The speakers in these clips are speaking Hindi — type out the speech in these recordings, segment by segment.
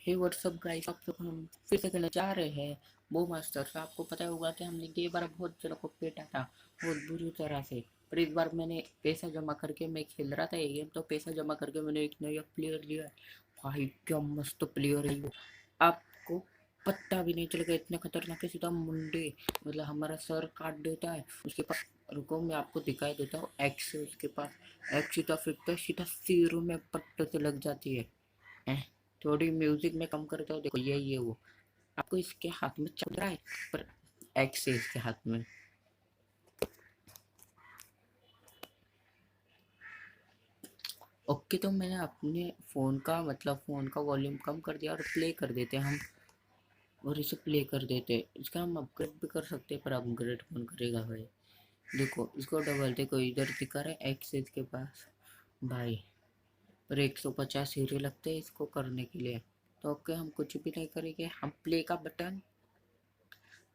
हे व्हाट्सअप गाइस, आप लोग हम फिर से खेलने जा रहे हैं वो मास्टर्स। आपको पता होगा कि हमने ये बार बहुत जगह को पेटा था बहुत बुरी तरह से। पर इस बार मैंने पैसा जमा करके मैं खेल रहा था ये गेम, तो पैसा जमा करके मैंने एक नया प्लेयर लिया है। भाई क्या मस्त प्लेयर है वो, आपको पता भी नहीं चलेगा, इतने खतरनाक है। सीधा मुंडे मतलब हमारा सर काट देता है उसके पास। रुको मैं आपको दिखाई देता हूँ, एक्स है उसके पास। एक्स सीधा फेंकता है, सीधा सिरों में पट्टे से लग जाती है। थोड़ी म्यूजिक में कम करता हूँ, देखो ये वो आपको इसके हाथ में चल रहा है, पर एक्स है इसके हाथ में। ओके, तो मैंने अपने फ़ोन का मतलब फ़ोन का वॉल्यूम कम कर दिया और प्ले कर देते हैं हम, और इसे प्ले कर देते हैं। इसका हम अपग्रेड भी कर सकते हैं, पर अपग्रेड कौन करेगा भाई। देखो इसको डबल, देखो इधर दिखा रहा है एक्स इसके पास भाई, पर 150 हीरे लगते हैं इसको करने के लिए। तो ओके, हम कुछ भी नहीं करेंगे, हम प्ले का बटन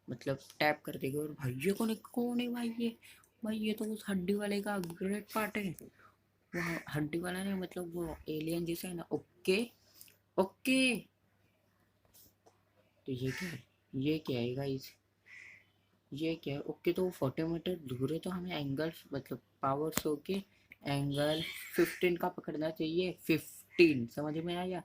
मतलब टैप कर देंगे। और भाई ये कौन है भाई, ये भाई ये तो उस हड्डी वाले का ग्रेट पार्ट है। वो हड्डी वाला नहीं, मतलब वो एलियन जैसा है ना। ओके ओके, तो ये क्या है, ये क्या है गाइस, ये क्या है। ओके, तो 40 मीटर दूर है, तो हमें एंगल मतलब पावर शो के एंगल 15 का पकड़ना चाहिए। 15 समझ में आया।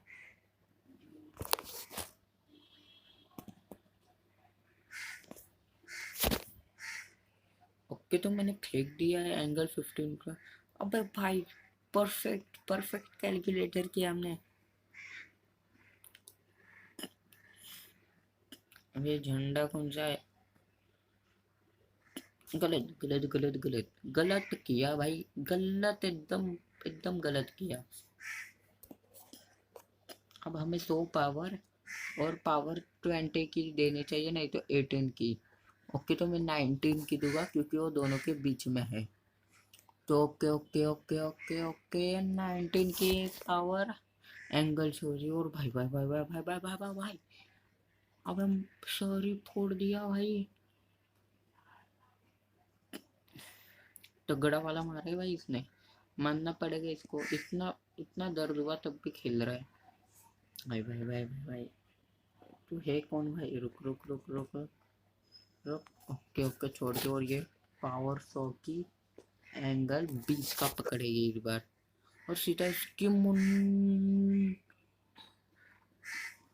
ओके, तो मैंने फेंक दिया है एंगल 15 का। अबे भाई परफेक्ट परफेक्ट कैलकुलेटर किया हमने। अब ये झंडा कौन सा है, गलत गलत गलत गलत गलत किया भाई, गलत एकदम एकदम गलत किया। अब हमें 100 पावर और पावर 20 की देनी चाहिए, नहीं तो 18 की। ओके, तो मैं 19 की दूंगा क्योंकि वो दोनों के बीच में है। तो okay okay okay okay okay 19 की पावर एंगल छोड़ी। और भाई भाई भाई भाई भाई भाई भाई भाई भाई, अब हम सॉरी फोड़ दिया भाई, तगड़ा वाला मारा है भाई इसने, मानना पड़ेगा इसको। इतना इतना दर्द हुआ तब भी खेल रहा है। भाई भाई भाई भाई भाई, तू है कौन भाई, रुक रुक रुक रुक रुक। ओके ओके छोड़ दो। और ये पावर 100 की एंगल 20 का पकड़ेगी इस बार, और सीधा इसकी मुन।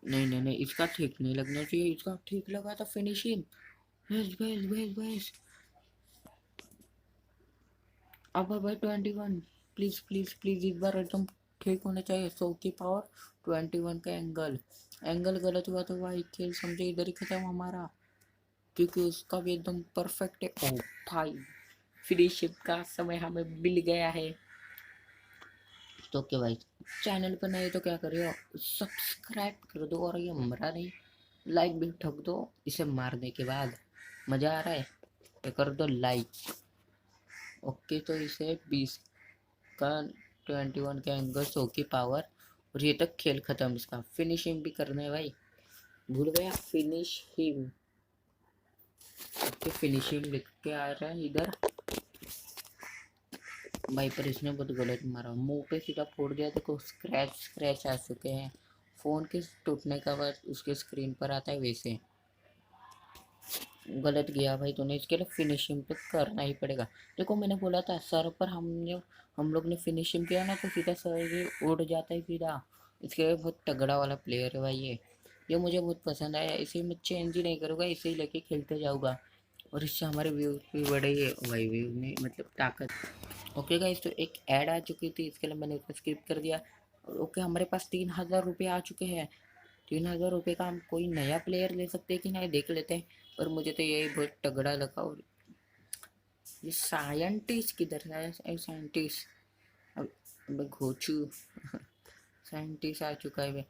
नहीं नहीं नहीं, इसका ठीक नहीं लगना चाहिए, इसका ठीक लगा था फिनिशिंग। बस बस बस बस, अब भाई 21, प्लीज प्लीज प्लीज इस बार एकदम ठीक होना चाहिए। 100 की पावर 21 का एंगल, एंगल गलत हुआ तो भाई खेल समझे इधर ही खत्म हमारा, क्योंकि उसका भी एकदम परफेक्ट है। ओ भाई, फिनिशिंग का समय हमें मिल गया है। तो क्या भाई, चैनल पर नहीं तो क्या करियो, सब्सक्राइब कर दो, और ये मरा नहीं, लाइक भी ठोक दो इसे मारने के बाद। मजा आ रहा है तो कर दो लाइक। ओके, तो इसे 20 का 21 का एंगल 100 की पावर, और ये तक खेल खत्म। इसका फिनिशिंग भी करना है भाई, भूल गया फिनिश हिम। ओके, फिनिशिंग लिख के आ रहा है इधर भाई, पर इसने बहुत गलत मारा, मुंह पे सीधा फोड़ दिया। देखो स्क्रैच स्क्रैच आ चुके हैं, फोन के टूटने का बाद उसके स्क्रीन पर आता है वैसे। गलत गया भाई तूने, इसके लिए फिनिशिंग तो करना ही पड़ेगा। देखो मैंने बोला था सर पर, हम लोग ने फिनिशिंग किया ना तो सीधा सर ये उड़ जाता है सीधा। इसके लिए बहुत तगड़ा वाला प्लेयर है भाई ये मुझे बहुत पसंद आया, इसे मैं चेंज ही नहीं करूँगा, इसे ही लेके खेलते जाऊँगा। और इससे हमारे व्यूज भी बढ़ेंगे भाई, व्यू में मतलब ताकत। ओके गाइस, तो एक ऐड आ चुकी थी, इसके लिए मैंने उसको स्किप कर दिया। ओके, हमारे पास 3000 रुपये आ चुके हैं। 3000 रुपये का हम कोई नया प्लेयर ले सकते हैं कि नहीं देख लेते हैं, पर मुझे तो यही बहुत तगड़ा लगा। और ये साइंटिस्ट किधर है, साइंटिस्ट, अब घोचू साइंटिस्ट आ चुका है।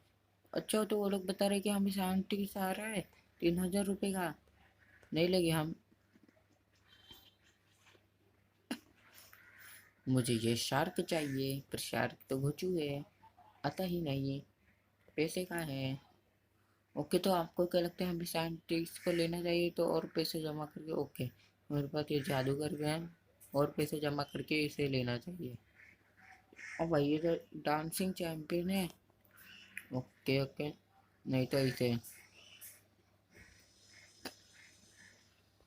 अच्छा, तो वो लोग बता रहे कि हमें साइंटिस्ट आ रहा है 3000 रुपये का, नहीं लगे हम। मुझे ये शार्क चाहिए, पर शार्क तो घोचू है, आता ही नहीं, पैसे कहाँ है। ओके, तो आपको क्या लगता है हमें साइंटिस्ट को लेना चाहिए तो और पैसे जमा करके। ओके, मेरे पास ये जादूगर भी है, और पैसे जमा करके इसे लेना चाहिए। और भाई ये तो डांसिंग चैंपियन है। ओके ओके, नहीं तो ऐसे।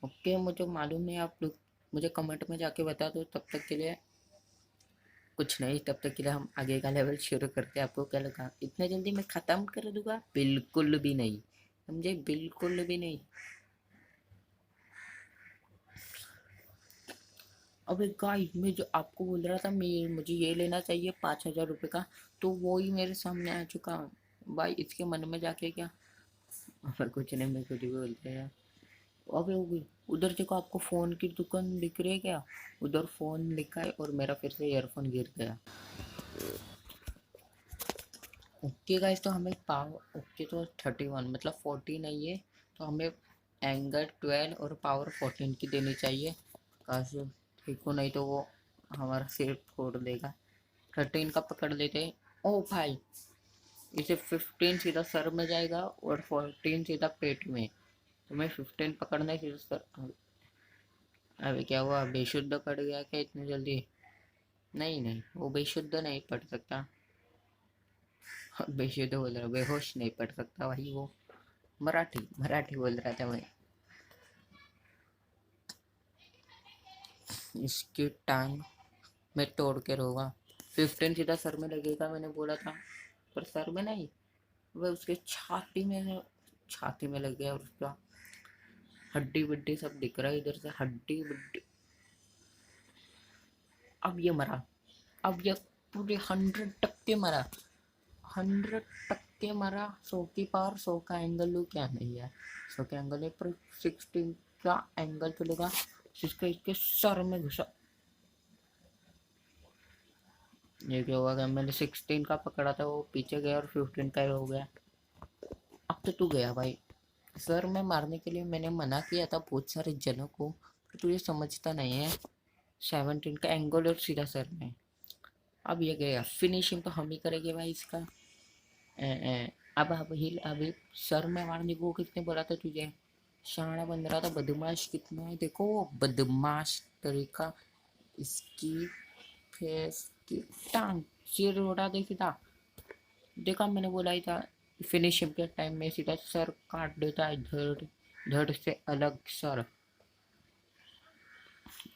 ओके, मुझे मालूम नहीं, आप लोग मुझे कमेंट में जाके बता दो। तब तक के लिए कुछ नहीं, तब तक के लिए हम आगे का लेवल शुरू करते हैं। आपको क्या लगा इतने जल्दी मैं ख़त्म कर दूंगा? बिल्कुल भी नहीं, समझे, बिल्कुल भी नहीं। अबे गाइस, मैं जो आपको बोल रहा था, मैं मुझे ये लेना चाहिए 5,000 रुपये का, तो वो ही मेरे सामने आ चुका। भाई इसके मन में जाके क्या। अबे कुछ नहीं, मैं कुछ भी बोलते हैं। अबे हो गई उधर, देखो आपको फ़ोन की दुकान दिख रही है क्या? उधर फ़ोन लिखा है और मेरा फिर से ईयरफोन गिर गया। ओके गाइस, तो हमें पावर, ओके तो 31 मतलब 40 नहीं है, तो हमें एंगर 12 और पावर 14 की देनी चाहिए। काश ठीक हो, नहीं तो वो हमारा सिर फोड़ देगा। 13 का पकड़ लेते हैं। ओ भाई, इसे 15 सीधा सर में जाएगा और 14 सीधा पेट में। तो मैं 15 पकड़ना है सीधा सर। अबे क्या हुआ, बेशुद्ध पड़ गया क्या इतनी जल्दी? नहीं नहीं, वो बेशुद्ध नहीं पड़ सकता। बेशुद्ध बोल रहा, बेहोश नहीं पड़ सकता भाई वो। मराठी मराठी बोल रहा था मैं। इसकी टांग मैं तोड़ के रहूँगा। 15 सीधा सर में लगेगा मैंने बोला था, पर सर में नहीं, वह उसके छाती में लग गया। और उसका हड्डी बड्डी सब दिख रहा है इधर से, हड्डी बड्डी। अब ये मरा, अब ये पूरे 100% मरा, 100% मरा। 100 की पावर, 100 का एंगल लू क्या? नहीं है 100 का एंगल है, पर 16 का एंगल चलेगा जिसका इसके सर में घुसा। ये क्या हुआ कि मैंने 16 का पकड़ा था, वो पीछे गया और 15 का ही हो गया। अब तो तू गया भाई। सर में मारने के लिए मैंने मना किया था बहुत सारे जनों को, पर तू ये समझता नहीं है। 17 का एंगल और सीधा सर में। अब ये गया, फिनिशिंग तो हम ही करेंगे भाई इसका। ए, ए, अब हिल अभी। सर में मारने को किसने बोला था तुझे? शाना बन रहा था, बदमाश कितना है देखो, बदमाश तरीका। इसकी फेस की टांग, सिर उड़ा दे सीधा। देखा, मैंने बोला ही था। फिनिशिंग के टाइम में सीधा सर काट देता है, धड़ धड़ से अलग सर।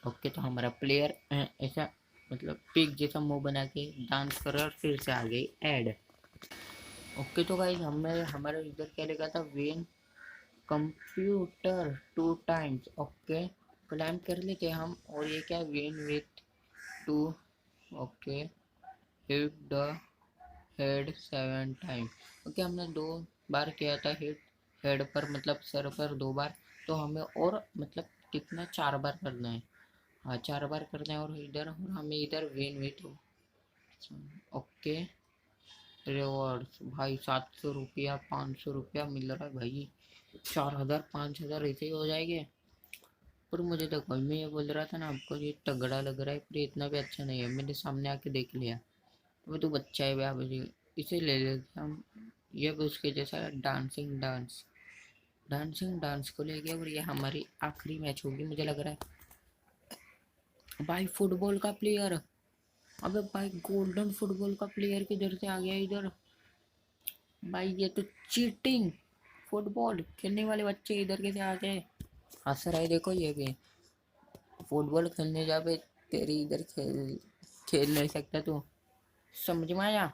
ओके, तो हमारा प्लेयर ऐसा मतलब पिग जैसा मुंह बना के डांस कर रहा है और फिर से आ गई एड। ओके, तो गाइस हमें हमारे इधर क्या लिखा था, when computer 2 times. Okay, climb कर लेते हम। और ये क्या, when with 2। Okay, hit the head 7 time. Okay, हमने 2 बार किया था हिट हेड पर, मतलब सर पर 2 बार। तो हमें और मतलब कितना, 4 बार करना है। हाँ, 4 बार करना है। और इधर, और हमें इधर विन विथ। ओके, रिवॉर्ड्स भाई 700 रुपया, 500 रुपया मिल रहा है भाई। 4,000 5,000 ऐसे ही हो जाएंगे। पर मुझे तो कोई, मैं ये बोल रहा था ना आपको, ये तगड़ा लग रहा है, पर ये इतना भी अच्छा नहीं है। मैंने सामने आके देख लिया। वो तो बच्चा है भैया मुझे, इसे ले लेते हम। ये भी उसके जैसा डांसिंग डांस, डांसिंग डांस को ले गया। और ये हमारी आखिरी मैच होगी मुझे लग रहा है। भाई फुटबॉल का प्लेयर, अबे भाई गोल्डन फुटबॉल का प्लेयर किधर से आ गया इधर? भाई ये तो चीटिंग। फुटबॉल खेलने वाले बच्चे इधर कैसे आ गए? हंस रहा है देखो ये भी। फुटबॉल खेलने जा बे, तेरी इधर खेल खेल नहीं सकता तू, समझ में आया?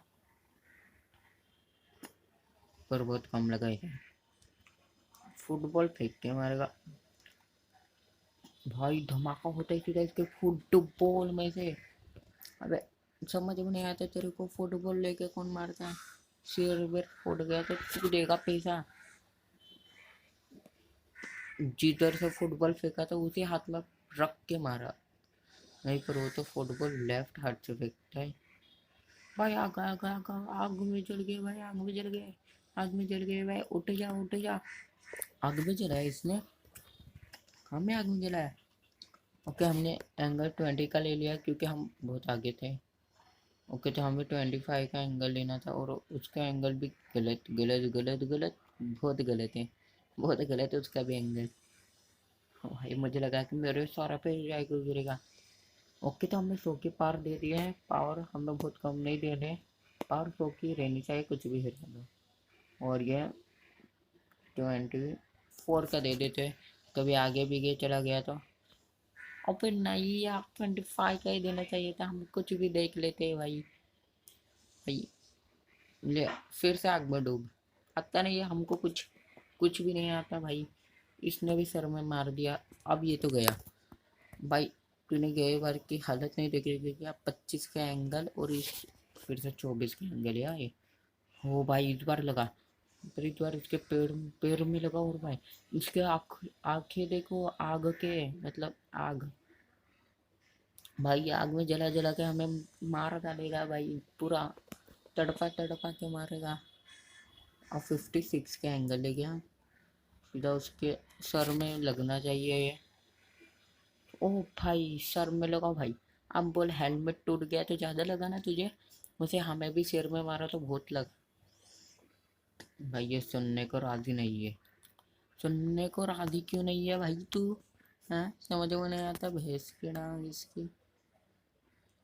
पर बहुत कम लगा है। फुटबॉल फेंक के मारेगा भाई, धमाका होता ही सीधा इसके फुटबॉल में से। अबे समझ में नहीं आता तेरे को, फुटबॉल लेके कौन मारता है? सिर वेर फूट गया तो तू देगा पैसा? जिधर से फुटबॉल फेंका था उसी हाथ में रख के मारा। नहीं, पर वो तो फुटबॉल लेफ्ट हाथ से फेंकता है। भाई आग आग आग आग, आग में जल गए भाई, आग में जल गए, आग में जल गए भाई, उठ जा उठ जा। आग में जला है इसने, हमें आग में जलाया। ओके, हमने एंगल 20 का ले लिया क्योंकि हम बहुत आगे थे। ओके, तो हमें 25 का एंगल लेना था, और उसका एंगल भी गलत गलत गलत गलत, बहुत गलत है, बहुत गलत है उसका भी एंगल। भाई मुझे लगा कि मेरे सारा पे जाएगा गिरेगा। ओके, तो हमने 100 की पावर दे दिए हैं। पावर हमें बहुत कम नहीं दे रहे, पावर 100 की रहनी चाहिए, कुछ भी है। और ये 24 का दे देते, कभी आगे भी गए चला गया तो। और फिर नहीं यार 25 का ही देना चाहिए था, हम कुछ भी देख लेते भाई। भाई ले, फिर से आग में डूब। आता नहीं है हमको, कुछ कुछ भी नहीं आता भाई। इसने भी सर में मार दिया। अब ये तो गया भाई। तूने गए बार की हालत नहीं देखी क्या? 25 का एंगल और इस फिर से 24 का एंगल यार ये। हो भाई इस बार लगा, पर इस बार इसके पेड़ पैर में लगा। और भाई इसके आंखें देखो, आग के मतलब आग। भाई आग में जला जला के हमें मार डालेगा भाई, पूरा तड़पा तड़पा के मारेगा। और 56 का एंगल ले गया, सीधा उसके सर में लगना चाहिए ये। ओ भाई सर में लगा भाई। अब बोल हेलमेट टूट गया तो ज्यादा लगा ना तुझे, मुझे हमें भी सिर में मारा तो बहुत लगा। भाई ये सुनने को राजी नहीं है। सुनने को राजी क्यों नहीं है भाई तू? हाँ समझ में नहीं आता, भैंस की डांग इसकी।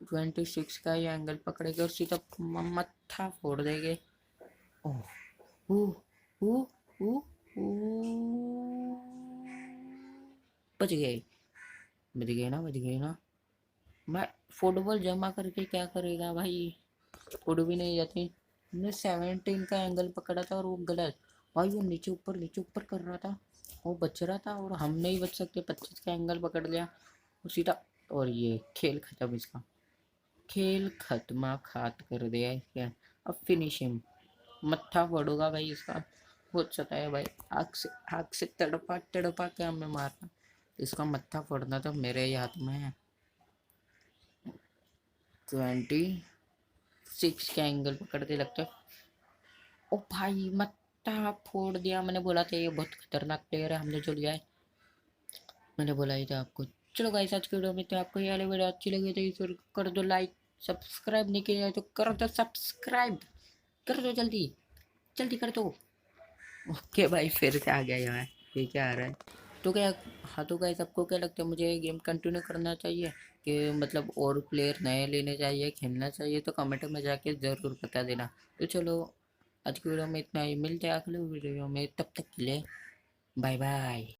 26 का ये एंगल पकड़ेगे और सीधा मत्था फोड़ देंगे। ओह ऊ ऊ ऊ ऊ बच गए। बच गए ना, बच गए ना। मैं फुटबॉल जमा करके क्या करेगा भाई, उड़ भी नहीं जाती। हमने 17 का एंगल पकड़ा था और वो गलत। भाई वो नीचे ऊपर कर रहा था, वो बच रहा था और हम नहीं बच सकते। 25 का एंगल पकड़ लिया और सीधा। और ये खेल खत्म इसका, खेल खत्मा खात कर दिया इसका। अब फिनिशिंग मत्था फोड़ूंगा भाई इसका। बहुत सताया भाई, आग से तड़पा तड़पा के हमें मारना। इसका मत्था फोड़ना तो मेरे ही हाथ में है। 26 का एंगल पकड़ते लगता है। ओ भाई मत्था फोड़ दिया। मैंने बोला था ये बहुत खतरनाक प्लेयर है, हमने जो लिया है। मैंने बोला ही था आपको। चलो गाइस आज की वीडियो में तो आपको ये वाली वीडियो अच्छी लगी तो इसे कर दो लाइक। सब्सक्राइब नहीं किया है तो कर दो सब्सक्राइब, कर दो जल्दी, जल्दी कर दो। ओके भाई फिर से आ गया यहाँ, ये क्या आ रहा है? तो क्या, हाँ तो गाइस आपको क्या लगता है, मुझे ये गेम कंटिन्यू करना चाहिए कि मतलब और प्लेयर नए लेने चाहिए, खेलना चाहिए? तो कमेंट में जाके ज़रूर बता देना। तो चलो आज की वीडियो में इतना ही, मिलते हैं अगले वीडियो में, तब तक के लिए बाय बाय।